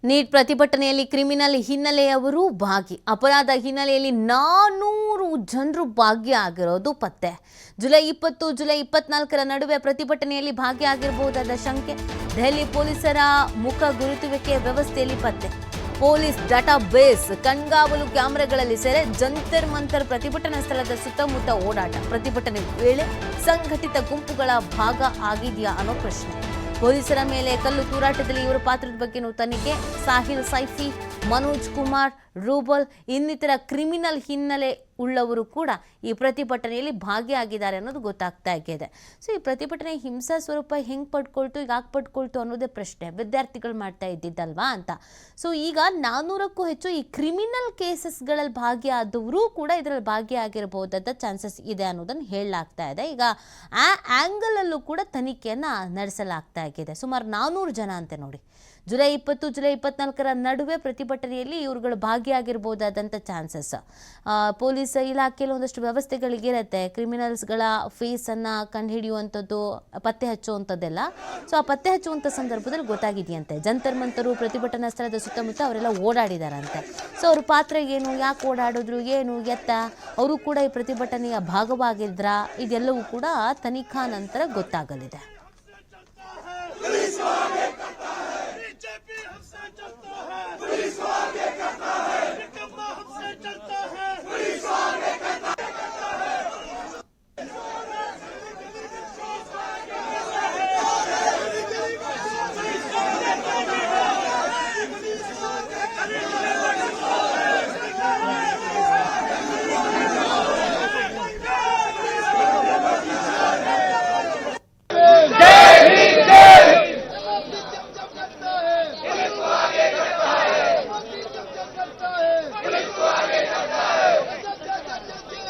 Neat ಪ್ರತಿಭಟನೆಯಲ್ಲಿ criminal ಹಿನ್ನೆಲೆಯವರು ಭಾಗಿ. ಅಪರಾಧ ಹಿನ್ನೆಲೆಯಲ್ಲಿ 400 ಜನರು ಭಾಗಿಯಾಗಿರೋದು ಪತ್ತೆ. ಜುಲೈ 20, ಜುಲೈ 24ರ ನಡುವೆ ಪ್ರತಿಭಟನೆಯಲ್ಲಿ ಭಾಗಿಯಾಗಿರಬಹುದಾದ ಶಂಕೆ. ದೆಹಲಿ ಪೊಲೀಸರ ಮುಖ ಗುರುತುವಿಕೆ ವ್ಯವಸ್ಥೆಯಲ್ಲಿ ಪತ್ತೆ. ಪೊಲೀಸ್ ಡಾಟಾ ಬೇಸ್ ಕಣ್ಗಾವಲು ಕ್ಯಾಮೆರಾಗಳಲ್ಲಿ ಸೆರೆ. ಜಂತರ್ ಮಂತರ್ ಪ್ರತಿಭಟನಾ ಸ್ಥಳದ ಸುತ್ತಮುತ್ತ ಓಡಾಟ. ಪ್ರತಿಭಟನೆ ವೇಳೆ ಸಂಘಟಿತ ಗುಂಪುಗಳ ಭಾಗ ಆಗಿದೆಯಾ ಅನ್ನೋ ಪ್ರಶ್ನೆ. ಪೊಲೀಸರ ಮೇಲೆ ಕಲ್ಲು ತೂರಾಟದಲ್ಲಿ ಇವರ ಪಾತ್ರದ ಬಗ್ಗೆನೂ ತನಿಖೆ. ಸಾಹಿಲ್ ಸೈಫಿ, ಮನೋಜ್ ಕುಮಾರ್, ರೂಬಲ್ ಇನ್ನಿತರ ಕ್ರಿಮಿನಲ್ ಹಿನ್ನೆಲೆ ಉಳ್ಳವರು ಕೂಡ ಈ ಪ್ರತಿಭಟನೆಯಲ್ಲಿ ಭಾಗಿಯಾಗಿದ್ದಾರೆ ಅನ್ನೋದು ಗೊತ್ತಾಗ್ತಾ ಇದೆ. ಸೊ ಈ ಪ್ರತಿಭಟನೆ ಹಿಂಸಾ ಸ್ವರೂಪ ಹೆಂಗೆ ಪಡ್ಕೊಳ್ತು, ಯಾಕೆ ಪಡ್ಕೊಳ್ತು ಅನ್ನೋದೇ ಪ್ರಶ್ನೆ ವಿದ್ಯಾರ್ಥಿಗಳು ಮಾಡ್ತಾ ಇದ್ದಿದ್ದಲ್ವಾ ಅಂತ. ಸೊ ಈಗ 400ಕ್ಕೂ ಹೆಚ್ಚು ಈ ಕ್ರಿಮಿನಲ್ ಕೇಸಸ್ಗಳಲ್ಲಿ ಭಾಗಿಯಾದವರು ಕೂಡ ಇದರಲ್ಲಿ ಭಾಗಿಯಾಗಿರಬಹುದಾದ ಚಾನ್ಸಸ್ ಇದೆ ಅನ್ನೋದನ್ನು ಹೇಳಲಾಗ್ತಾ ಇದೆ. ಈಗ ಆ ಆ್ಯಂಗಲಲ್ಲೂ ಕೂಡ ತನಿಖೆಯನ್ನು ನಡೆಸಲಾಗ್ತಾ ಇದೆ. ಸುಮಾರು 400 ಜನ ಅಂತೆ ನೋಡಿ. ಜುಲೈ 20, ಜುಲೈ 24ರ ನಡುವೆ ಪ್ರತಿಭಟನೆಯಲ್ಲಿ ಇವ್ರುಗಳು ಭಾಗಿಯಾಗಿರ್ಬೋದಾದಂಥ ಚಾನ್ಸಸ್. ಪೊಲೀಸ್ ಇಲಾಖೆಯಲ್ಲಿ ಒಂದಷ್ಟು ವ್ಯವಸ್ಥೆಗಳಿಗಿರುತ್ತೆ. ಕ್ರಿಮಿನಲ್ಸ್ಗಳ ಫೇಸನ್ನು ಕಂಡುಹಿಡಿಯುವಂಥದ್ದು, ಪತ್ತೆ ಹಚ್ಚುವಂಥದ್ದೆಲ್ಲ. ಸೊ ಆ ಪತ್ತೆ ಹಚ್ಚುವಂಥ ಸಂದರ್ಭದಲ್ಲಿ ಗೊತ್ತಾಗಿದೆಯಂತೆ ಜಂತರ್ ಮಂತರು ಪ್ರತಿಭಟನಾ ಸ್ಥಳದ ಸುತ್ತಮುತ್ತ ಅವರೆಲ್ಲ ಓಡಾಡಿದಾರಂತೆ. ಸೊ ಅವ್ರ ಪಾತ್ರ ಏನು, ಯಾಕೆ ಓಡಾಡಿದ್ರು, ಏನು ಎತ್ತ, ಅವರು ಕೂಡ ಈ ಪ್ರತಿಭಟನೆಯ ಭಾಗವಾಗಿದ್ರಾ, ಇದೆಲ್ಲವೂ ಕೂಡ ತನಿಖಾ ನಂತರ ಗೊತ್ತಾಗಲಿದೆ.